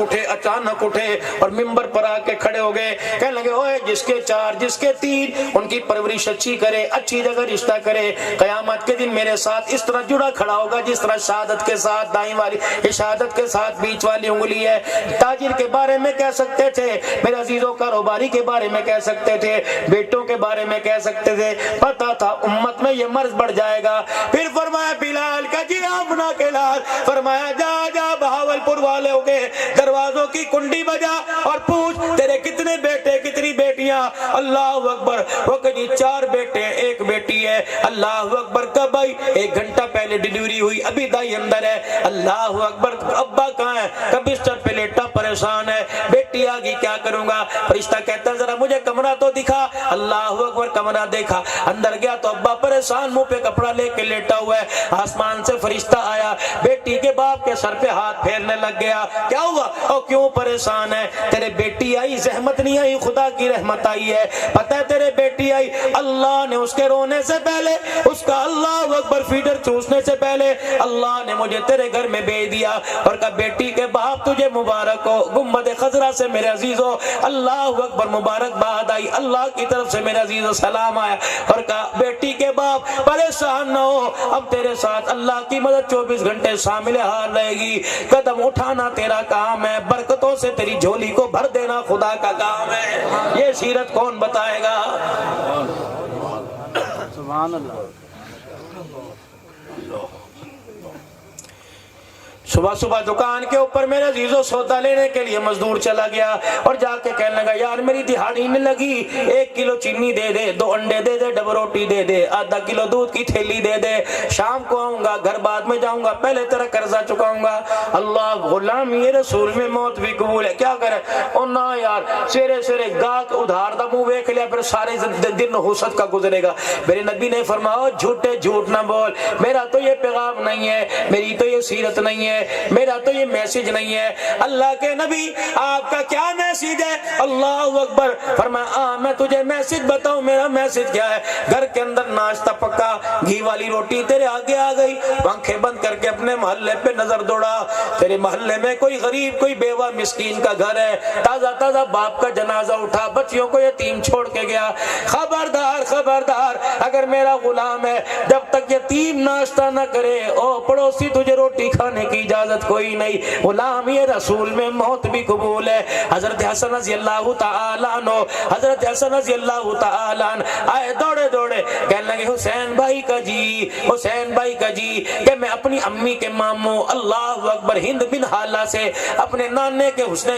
اٹھے اور منبر پر آ کے کھڑے ہو گئے، کہنے لگے اوے جس کے چار جس کے تین، ان کی پرورش اچھی کرے، اچھی جگہ رشتہ کرے، قیامت کے دن میرے ساتھ اس طرح جڑا کھڑا ہوگا جس طرح شہادت کے ساتھ دائیں والی شہادت کے ساتھ بیچ والی انگلی ہے۔ تاجر کے بارے میں کہہ سکتے تھے، میرے عزیزوں کاروباری کے بارے میں کہہ سکتے تھے، بیٹوں کے بارے میں کہہ سکتے تھے، پتا تھا امت میں یہ مرض بڑھ جائے گا۔ پھر فرمایا بلال کا جی آمنہ کے لال، فرمایا جا بہاولپور والے ہو گئے، دروازوں کی کنڈی بجا اور پوچھ تیرے کتنے بیٹے کتنی بیٹیاں؟ اللہ اکبر، وہ کہی 4 بیٹے ایک بیٹی ہے۔ اللہ اکبر، کب آئی؟ 1 گھنٹہ پہلے ڈیلیوری ہوئی، ابھی دائی اندر ہے۔ اللہ اکبر، ابا کہاں ہے؟ کب بستر پہ لیٹا پریشان ہے، بیٹی آگی کیا کروں گا؟ فرشتہ کہتا ہے ذرا مجھے کمرہ تو دکھا۔ اللہ اکبر، کمرہ دیکھا، اندر گیا تو ابا پریشان منہ پہ کپڑا لے کے لیٹا ہوا ہے۔ آسمان سے فرشتہ آیا، بیٹی کے باپ کے سر پہ ہاتھ پھیرنے لگ گیا، کیا ہوا اور کیوں پریشان ہے؟ تیرے بیٹی آئی، زحمت نہیں آئی، خدا کی رحمت آئی ہے۔ پتہ ہے تیرے بیٹی آئی، اللہ نے اس کے رونے سے پہلے، اس کا اللہ اکبر فیڈر چوسنے سے پہلے اللہ نے مجھے تیرے گھر میں بھیج دیا اور کہا بیٹی کے باپ تجھے مبارک ہو۔ گنبد خضرا سے میرے عزیزو اللہ اکبر مبارک باد آئی، اللہ کی طرف سے میرے عزیزو سلام آیا اور کہا بیٹی کے باپ پریشان نہ ہو، اب تیرے ساتھ اللہ کی مدد 24 گھنٹے شامل حال رہے گی۔ قدم اٹھانا تیرا کام ہے، برکتوں سے تیری جھولی کو بھر دینا خدا کا کام ہے۔ یہ سیرت کون بتائے گا؟ سبحان اللہ۔ صبح صبح دکان کے اوپر میرے عزیزو سودا لینے کے لیے مزدور چلا گیا اور جا کے کہنے لگا یار میری دہاڑی نہیں لگی، 1 کلو چینی دے دے، 2 انڈے دے دے، ڈبل روٹی دے دے، آدھا کلو دودھ کی تھیلی دے دے، شام کو آؤں گا، گھر بعد میں جاؤں گا، پہلے تیرا قرضہ چکاؤں گا۔ اللہ غلام یہ رسول میں موت بھی قبول ہے، کیا کرے؟ اور نہ یار سیرے سیرے گاہک ادھار دا منہ ویکھ لیا پھر سارے دن حسد کا گزرے گا۔ میرے نبی نے فرمایا جھوٹے جھوٹ نہ بول، میرا تو یہ پیغام نہیں ہے، میری تو یہ سیرت نہیں ہے، میرا تو یہ میسج نہیں ہے۔ اللہ کے نبی آپ کا کیا میسج ہے؟ اللہ اکبر، فرمایا میں تجھے میسج بتاؤں، میرا میسج کیا ہے؟ گھر کے اندر ناشتہ پکا، گھی والی روٹی تیرے آگے آ گئی، آنکھیں بند کر کے اپنے محلے پہ نظر دوڑا، تیرے محلے میں کوئی غریب کوئی بیوہ مسکین کا گھر ہے، تازہ تازہ باپ کا جنازہ اٹھا، بچیوں کو یتیم چھوڑ کے گیا۔ خبردار خبردار، اگر میرا غلام ہے جب تک یتیم ناشتہ نہ کرے او پڑوسی تجھے روٹی کھانے کی اجازت کوئی نہیں۔ غلام یہ رسول میں موت بھی قبول ہے۔ حضرت حسن رضی اللہ تعالیٰ عنہ، حضرت حسن رضی اللہ تعالیٰ عنہ آئے دوڑے دوڑے کہنے لگے حسین بھائی کا جی، حسین بھائی کا جی، کہ میں اپنی امی کے ماموں اللہ اکبر ہند بن حالہ سے اپنے نانے کے حسن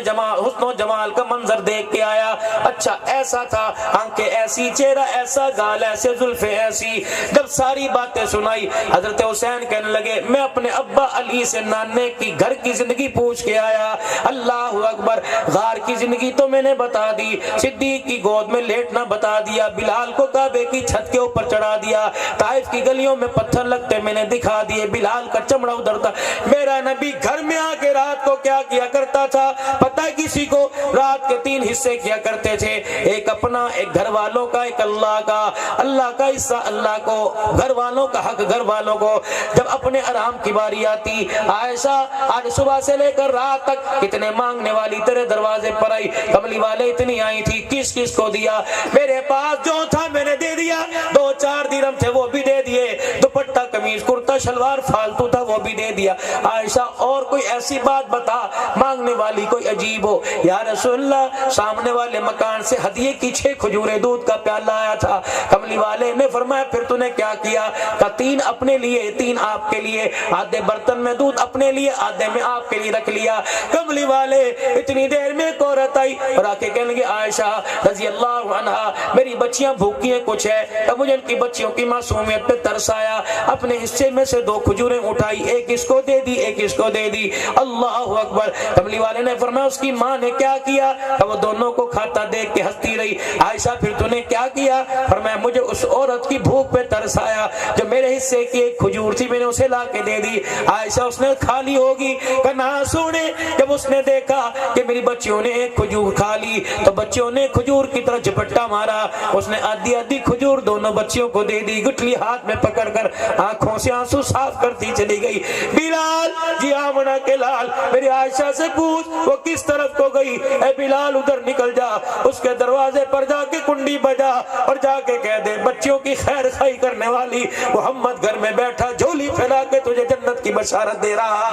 و جمال کا منظر دیکھ کے آیا۔ اچھا ایسا تھا، آنکھیں ایسی، چہرہ ایسا، گال ایسے، زلفیں ایسی۔ جب ساری باتیں سنائی حضرت حسین کہنے لگے میں اپنے ابا علی سے نانے انسان نے کی گھر کی زندگی پوچھ کے آیا. اللہ اکبر. غار کی زندگی تو میں نے بتا دی, صدیق کی گود میں لیٹنا بتا دیا, بلال کو کعبے کی چھت کے اوپر چڑھا دیا, طائف کی گلیوں میں پتھر لگتے میں نے دکھا دیے, بلال کا چمڑا ادھر تھا. میرا نبی گھر میں آ کے رات کو کیا کیا کرتا تھا پتہ ہے کسی کو؟ رات کے 3 حصے کیا کرتے تھے, ایک اپنا, ایک گھر والوں کا, ایک اللہ کا. اللہ کا حصہ اللہ کو, گھر والوں کا حق گھر والوں کو. جب اپنے آرام کی باری آتی, عائشہ آج صبح سے لے کر رات تک کتنے مانگنے والی تیرے دروازے پر آئی, کملی والے اتنی آئی تھی, کس کس کو دیا؟ میرے پاس جو تھا میں نے دے دیا, 2-4 درہم تھے وہ بھی دے دیے, دوپٹہ قمیض کرتا شلوار فالتو تھا وہ بھی دے دیا. عائشہ اور کوئی ایسی بات بتا مانگنے والی کوئی عجیب ہو. یا رسول اللہ سامنے والے مکان سے ہدیے کی 6 کھجوریں دودھ کا پیالہ آیا تھا. کملی والے نے فرمایا پھر تو نے کیا کیا؟ کہ 3 اپنے لیے 3 آپ کے لیے, آدھے برتن میں دودھ اپنے لیے آدھے میں آپ کے لیے رکھ لیا. کملی والے اتنی دیر میں ایک عورت آئی اور آ کے کہنے لگی عائشہ رضی اللہ عنہا میری بچیاں بھوکی ہیں کچھ ہے. تب مجھے ان کی بچیوں کی معصومیت پہ ترس آیا, اپنے حصے میں سے 2 کھجوریں اٹھائی, ایک اس کو دے دی ایک اس کو دے دی. اللہ اکبر. کملی والے نے فرمایا اس کی ماں نے کیا کیا؟ کہ وہ دونوں کو کھاتا دیکھ کے ہنستی رہی. عائشہ پھر تو نے کیا کیا؟ فرمایا مجھے اس عورت کی بھوک پہ ترس آیا, جو میرے حصے کی ایک کھجور تھی میں نے اسے لا کے دے دی. عائشہ اس نے کھا لی ہوگی کہ نہ سونے. جب اس نے دیکھا کہ میری بچیوں نے ایک کھجور کھا لی تو بچیوں نے کھجور کی طرح جھپٹا مارا, اس نے آدھی آدھی کھجور دونوں بچیوں کو دے دی, گٹلی ہاتھ میں پکڑ کر آنکھوں سے آنسو صاف کرتی چلی گئی. بلال جی آمنہ کے لال میری عائشہ سے پوچھ وہ کس طرف کو گئی؟ اے بلال ادھر نکل جا, اس کے دروازے پر جا کے کنڈی بجا اور جا کے کہہ دے بچیوں کی خیر خائی کرنے والی محمد گھر میں بیٹھا جھولی پھیلا کے تجھے جنت کی بشارت دے رہا.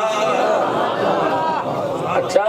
اچھا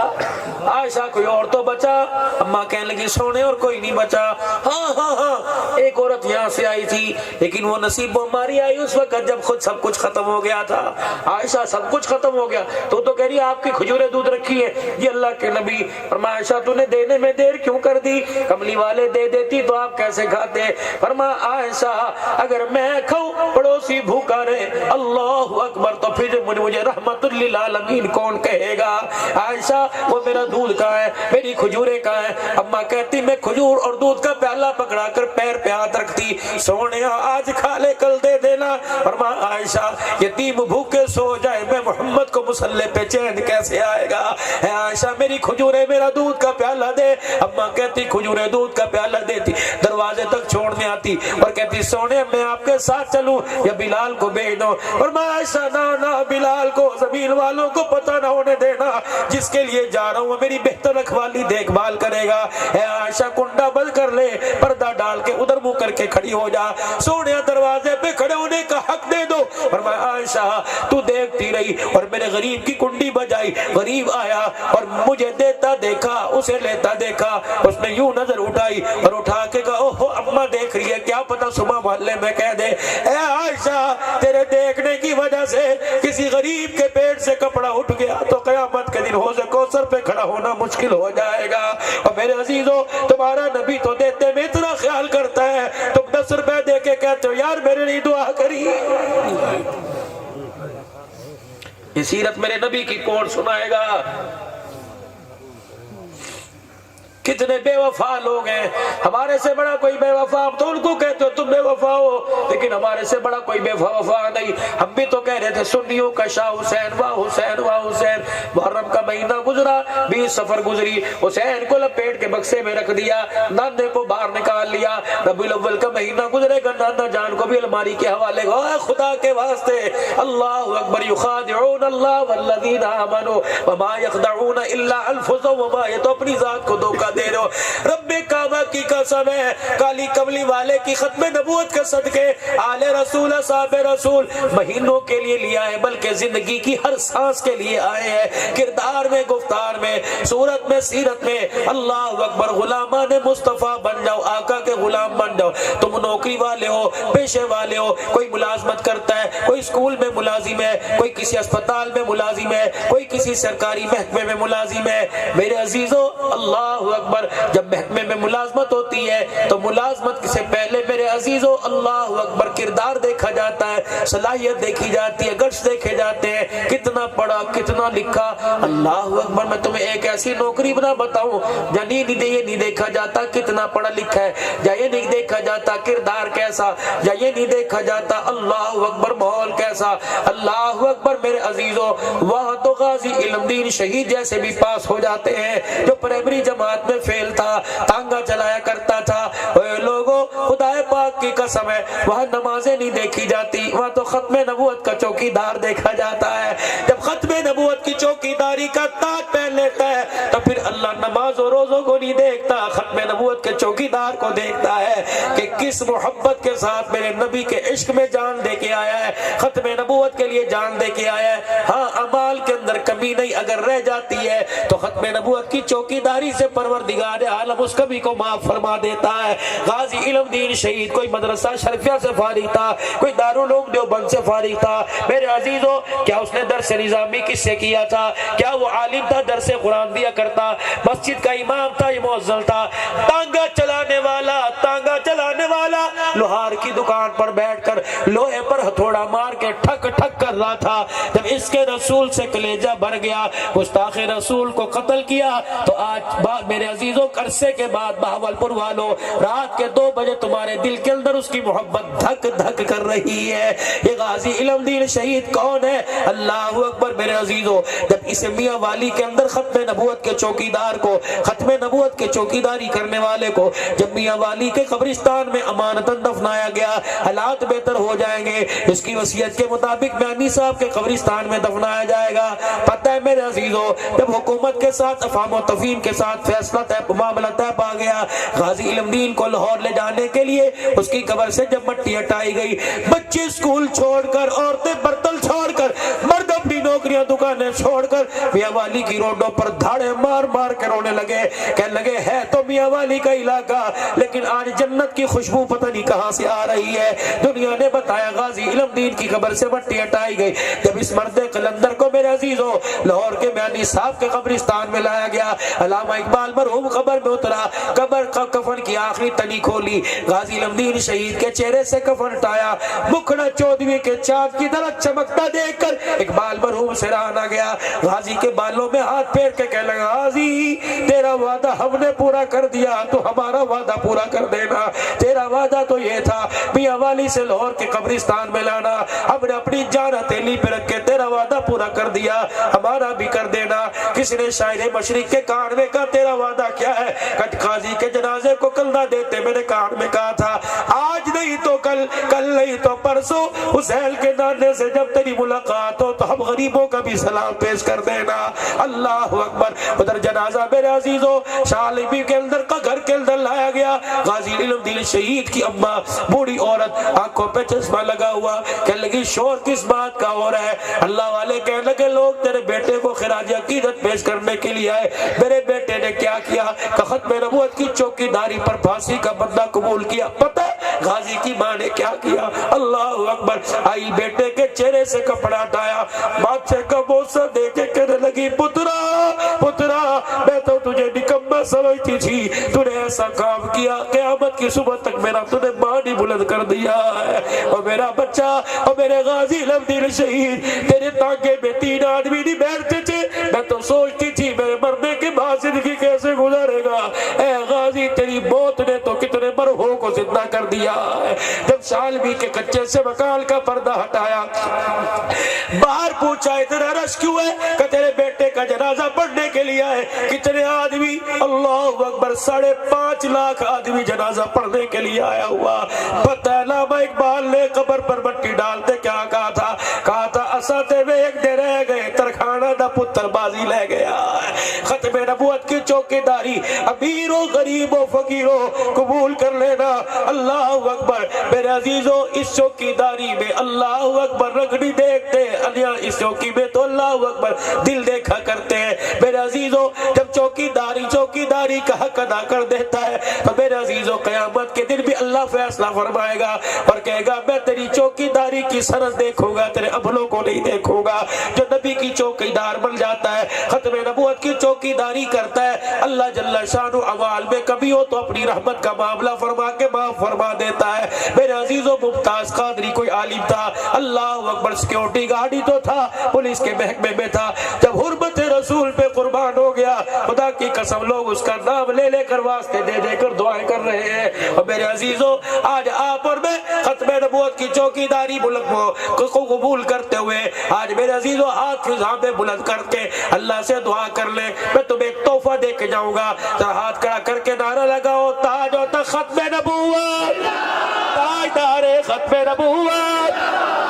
عائشہ کوئی اور تو بچا؟ اماں کہنے لگی سونے اور کوئی نہیں بچا. ہاں ایک عورت یہاں سے آئی تھی لیکن وہ نصیب و ماری آئی اس وقت جب خود سب کچھ ختم ہو گیا تھا. عائشہ سب کچھ ختم ہو گیا تو کہہ رہی آپ کی کھجوریں دودھ رکھی ہے. یہ اللہ کے نبی فرمایا عائشہ تو نے دینے میں دیر کیوں کر دی؟ کملی والے دے دیتی تو آپ کیسے کھاتے؟ فرمایا عائشہ اگر میں کھاؤں پڑوسی بھوکا رہے اللہ اکبر تو پھر مجھے رحمت للعالمین کون کہے گا؟ عائشہ وہ میرا دودھ کہاں ہے, میری کھجوریں کہاں ہیں؟ اماں کہتی میں کھجور اور دودھ کا پیالہ پکڑا کر پیر پہ ہاتھ رکھتی, سونے آج کھا لے کل دے دینا. فرمایا عائشہ یتیم بھوکے سو جائے میں محمد کو مسلح پہ چین کیسے آئے گا؟ اے عائشہ میری کھجوریں میرا دودھ کا پیالہ دے. اماں کہتی کھجوریں دودھ کا پیالہ دیتی, دروازے تک چھوڑنے آتی اور کہتی سونے میں آپ کے ساتھ چلوں یا بلال کو بھیج دو؟ فرمایا عائشہ نہ بلال کو زمین والوں کو پتہ نہ ہونے دینا, جس کے لیے جا رہا ہوں وہ میری بہتر رکھوالی دیکھ بھال کرے گا. اے عائشہ کنڈا بند کر لے, پردہ ڈال کے ادھر منہ کر کے کھڑی ہو جا, سونے دروازے پہ کھڑے ہونے کا حق دے دو. فرمایا عائشہ تو دیکھتی رہی اور میرے غریب کی کنڈی بجائی, غریب آیا اور مجھے دیتا دیکھا اسے لیتا دیکھا, اس نے یوں نظر اٹھائی اور اٹھا کے کہا اوہ اماں دیکھ رہی ہے, کیا پتا صبح محلے میں کہہ دے اے عائشہ تیرے دیکھنے کی وجہ سے کسی غریب کے پیٹ سے کپڑا اٹھ گیا تو قیامت کے دن حوض کوثر پہ کھڑا ہونا مشکل ہو جائے گا. اور میرے عزیزو تمہارا نبی تو دیتے میں اتنا خیال کرتا ہے, تم 10 روپے دے کے کہتے ہو یار میرے لیے دعا کری. یہ سیرت میرے نبی کی کون سنائے گا؟ کتنے بے وفا لوگ ہیں, ہمارے سے بڑا کوئی بے وفا, ہم تو ان کو کہتے ہو تم بے وفا ہو, لیکن ہمارے سے بڑا کوئی بے وفا نہیں. ہم بھی تو کہہ رہے تھے سنیوں کا شاہ حسین, واہ حسین واہ حسین. محرم کا مہینہ گزرا, 20 سفر گزری, حسین کو لپیٹ کے بکسے میں رکھ دیا, نانے کو باہر نکال لیا. ربیع الاول کا مہینہ گزرے گا, نانا جان کو بھی الماری کے حوالے. خدا کے واسطے اللہ اکبر, یخادعون اللہ والذین آمنوا وما یخدعون الا انفسهم وما, یہ تو اپنی ذات کو دھوکہ دے رہے ہو. رب کعبہ کی قسم ہے, کالی کملی والے کی ختم نبوت کے صدقے, آل رسول صاحب رسول مہینوں کے لیے لیا ہے بلکہ زندگی کی ہر سانس کے لیے آئے ہیں, کردار میں, گفتار میں, صورت میں, سیرت میں. اللہ اکبر. غلامان مصطفیٰ بن جاؤ, آقا کے غلام بن جاؤ. تم نوکری والے ہو, پیشے والے ہو, کوئی ملازمت کرتا ہے, کوئی اسکول میں ملازم ہے, کوئی کسی اسپتال میں ملازم ہے, کوئی کسی سرکاری محکمے میں ملازم ہے. میرے عزیزو اللہ اکبر, جب محکمے میں ملازمت ہوتی ہے تو ملازمت سے پہلے میرے عزیزو اللہ اکبر کردار دیکھا جاتا ہے. صلاحیت دیکھی جاتی ہے، گٹس دیکھے جاتے ہیں، کتنا پڑھا کتنا لکھا۔ اللہ اکبر، میں تمہیں ایک ایسی نوکری بنا بتاؤں جہاں یہ نہیں دیکھا جاتا کتنا پڑھا لکھا ہے، یا یہ نہیں دیکھا جاتا کردار کیسا، یا یہ نہیں دیکھا جاتا اللہ اکبر ماحول کیسا۔ اللہ اکبر میرے عزیزوں، وہاں تو غازی علم دین شہید جیسے بھی پاس ہو جاتے ہیں جو پرائمری جماعت میں فیل تھا، تانگا چلایا کرتا تھا۔ اے لوگوں، خدا پاک کی قسم ہے، وہاں نمازیں نہیں دیکھی جاتی، وہاں تو ختم نبوت کا چوکیدار دیکھا جاتا ہے۔ جب ختم نبوت کی چوکیداری کا تاج پہن لیتا ہے تو پھر اللہ نماز و روزوں کو نہیں دیکھتا، ختم نبوت کے چوکیدار کو دیکھتا ہے کہ کس محبت کے ساتھ میرے نبی کے عشق میں جان دے کے آیا ہے، ختم نبوت کے لیے جان دے کے آیا ہے۔ ہاں، اعمال کے اندر کمی نہیں اگر رہ جاتی ہے تو ختم نبوت کی چوکیداری سے پروردگار عالم اس کمی کو معاف فرما دیتا ہے۔ غازی علم دین شہید کوئی مدرسہ شرفیہ سے فارغ تھا، کوئی دارالعلوم دیوبند سے فارغ تھا۔ میرے عزیزوں، کیا اس نے درس نظامی کس سے کیا تھا؟ کیا وہ عالم تھا درس قرآن دیا کرتا؟ مسجد کا امام تھا، یہ مؤذن تھا؟ تانگا چلانے والا لوہار کی دکان پر بیٹھ کر لوہے پر ہتھوڑا مار کے ٹھک ٹھک کر رہا تھا۔ جب اس کے رسول سے کلیجہ بھر گیا، گستاخ رسول کو قتل کیا، تو آج میرے عزیزوں عرصے کے بعد بہاولپور والوں، رات کے 2 بجے تمہارے دل کے اندر اس کی محبت دھک دھک کر رہی ہے۔ یہ غازی علم دین شہید کون ہے؟ اللہ اکبر میرے عزیزوں، جب اسے میاں والی کے اندر ختم نبوت کے چوکیدار کو، ختم نبوت کے چوکیداری کرنے والے کو جب میاں والی کے قبرستان میں امانتاً دفنایا گیا، حالات بہتر ہو جائیں گے، اس کی وصیت کے مطابق میانی صاحب کے قبرستان میں دفنایا جائے گا۔ پتہ ہے میرے عزیزوں، جب حکومت کے ساتھ افہام و تفہیم کے ساتھ فیصلہ معاملہ طے پا گیا، غازی علم دین کو لاہور لے جانے کے لیے اس کی قبر سے جب مٹی ہٹائی گئی، بچے اسکول چھوڑ کر، عورتیں برتن چھوڑ کر، مرد اپنی نوکریاں دکانیں چھوڑ کر میاں والی کی روڈوں پر دھاڑے مار مار کے رونے لگے، کہنے لگے ہے تو میاں والی کا علاقہ، لیکن آج جنت کی خوشبو پتہ نہیں کہاں سے آ رہی ہے۔ دنیا نے بتایا غازی علم دین کی قبر سے مٹی ہٹائی گئی۔ جب اس مرد قلندر کو میرے عزیزوں لاہور کے میانی صاحب کے قبرستان میں لایا گیا، علامہ اقبال مرحوم قبر میں اترا، قبر کا کفن کی آخری تنی کھولی، غازی علم دین شہید کے چہرے سے کفن ہٹایا، مکھڑا چودھویں کے چاند کی طرح چمکتا دیکھ کر اقبال مرحوم سرحان آ گیا، غازی کے بالوں میں ہاتھ پھیر کے کہنے لگا، غازی تیرا وعدہ ہم نے پورا کر دیا، تو ہمارا وعدہ پورا کر دینا۔ تیرا وعدہ تو یہ تھا میاں والی سے لاہور کے قبرستان میں لانا، ہم نے اپنی جان ہتھیلی پہ رکھ کے تیرا وعدہ پورا کر دیا، ہمارا بھی کر دینا۔ کسی نے شاعر مشرق کے کان میں کہا تیرا وعدہ کیا ہے؟ کٹ قاضی کے جنازے کو کل نہ دیتے، میں نے کان میں کہا تھا آج نہیں تو کل، کل نہیں تو پرسوں حسین کے نانے سے جب تیری ملاقات ہو تو ہم غریبوں کا بھی سلام پیش کر دینا۔ اللہ اکبر۔ ادھر جنازہ میرے عزیزوں شالی بی کے اندر کا گھر کے اندر لایا گیا، غازی علم دین شہید کی اماں بوڑھی عورت، آنکھوں پہ چشمہ لگا ہوا، کہنے لگی شور کس بات کا ہو رہا ہے؟ اللہ والے کہنے لگے لوگ تیرے بیٹے کو خراج عقیدت پیش کرنے کے لیے آئے۔ میرے بیٹے نے کیا کیا کہ ختم نبوت کی چوکیداری پر پھانسی کا بدلہ قبول کیا۔ پتہ غازی کی ماں نے کیا کیا؟ اللہ اکبر۔ آئی بیٹے کے چہرے سے کپڑا ہٹایا، بادشاہ کا بوسہ دے کے کہنے لگی پترا پترا، میں تو تجھے نکمہ سمجھتی تھی، تو نے ایسا کام کیا قیامت کی صبح تک میرا تو نے بانی بلند کر دیا ہے۔ اور میرا بچہ اور میرے غازی علم دین شہید، تیرے تانگے میں 3 آدمی نہیں بیٹھتے تھے، میں تو سوچتی تھی میرے مرنے کے بعد زندگی کیسے گزارے گا۔ اے غازی تیری موت نے تو کتنے مرحوم کو زندہ کر دیا ہے۔ جب شالبی کے کچے سے مکان کا پردہ ہٹایا، باہر پوچھا اتنا رش کیوں ہے؟ کہ تیرے بیٹے کا جنازہ پڑھنے کے لیے آئے۔ کتنے آدمی؟ اللہ اکبر، 5.5 لاکھ آدمی جنازہ پڑھنے کے لیے آیا ہوا۔ پتہ علامہ اقبال نے قبر پر مٹی ڈالتے کیا کہا تھا؟ کہا تھا اساتے میں ایک دے رہ گئے، ترخانہ دا پتر بازی لے گیا۔ ختم نبوت کی چوکیداری امیروں غریبوں فقیروں قبول کر لینا۔ اللہ اکبر۔ میرے عزیزوں اس چوکیداری میں اللہ اکبر رنگ نہیں دیکھتے، اس چوکی میں تو اللہ اکبر دل دیکھا کرتے ہیں۔ میرے عزیزوں جب چوکیداری کا حق ادا کر دیتا ہے تو میرے عزیزو قیامت کے دن بھی اللہ فیصلہ فرمائے گا اور کہے گا میں تیری چوکیداری کی سرحد دیکھوں گا، تیرے عملوں کو نہیں دیکھوں گا۔ جو نبی کی چوکیدار بن جاتا ہے، ختم نبوت کی چوکیداری کرتا ہے، اللہ جل شانہ اعمال میں کمی ہو تو اپنی رحمت کا معاملہ فرما کے معاف فرما دیتا ہے۔ میرے عزیزو ممتاز قادری کوئی عالم تھا، اللہ اکبر، سیکورٹی گارڈ ہی تو تھا، پولیس کے محکمے میں تھا، جب حرمت رسول پہ قربان ہو گیا، خدا کی قسم لوگ اس کا نام لے لے کر واسطے دے دے کر دعائیں کر رہے ہیں۔ اور میرے عزیزو آج آپ اور میں ختم نبوت کی چوکیداری کو قبول کرتے ہوئے آج میرے عزیزو ہاتھ فضا میں بلند کر کے اللہ سے دعا کر لیں۔ میں تمہیں ایک تحفہ دے کے جاؤں گا، ذرا ہاتھ کھڑا کر کے نعرہ لگاؤ، تاج و تخت ختم نبوت، تاجدار ختم نبوت،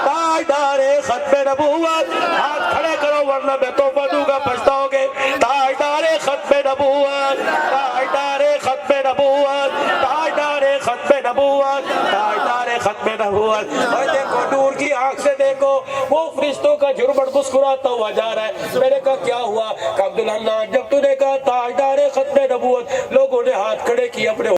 تاجدار ختم نبوت، ہاتھ کھڑے کرو ورنہ میں تحفہ دوں گا پچھتاؤ گے۔ تاجدار ختم نبوت، تاجدار ختم نبوت، تاجدار ختم نبوت، تاجدار ختم نبوت۔ اور دیکھو نور کی آنکھ سے دیکھو وہ فرشتوں کا جھرمٹ مسکراتا ہوا جا رہا ہے۔ میں نے کہا کیا ہوا؟ کہ عبداللہ جب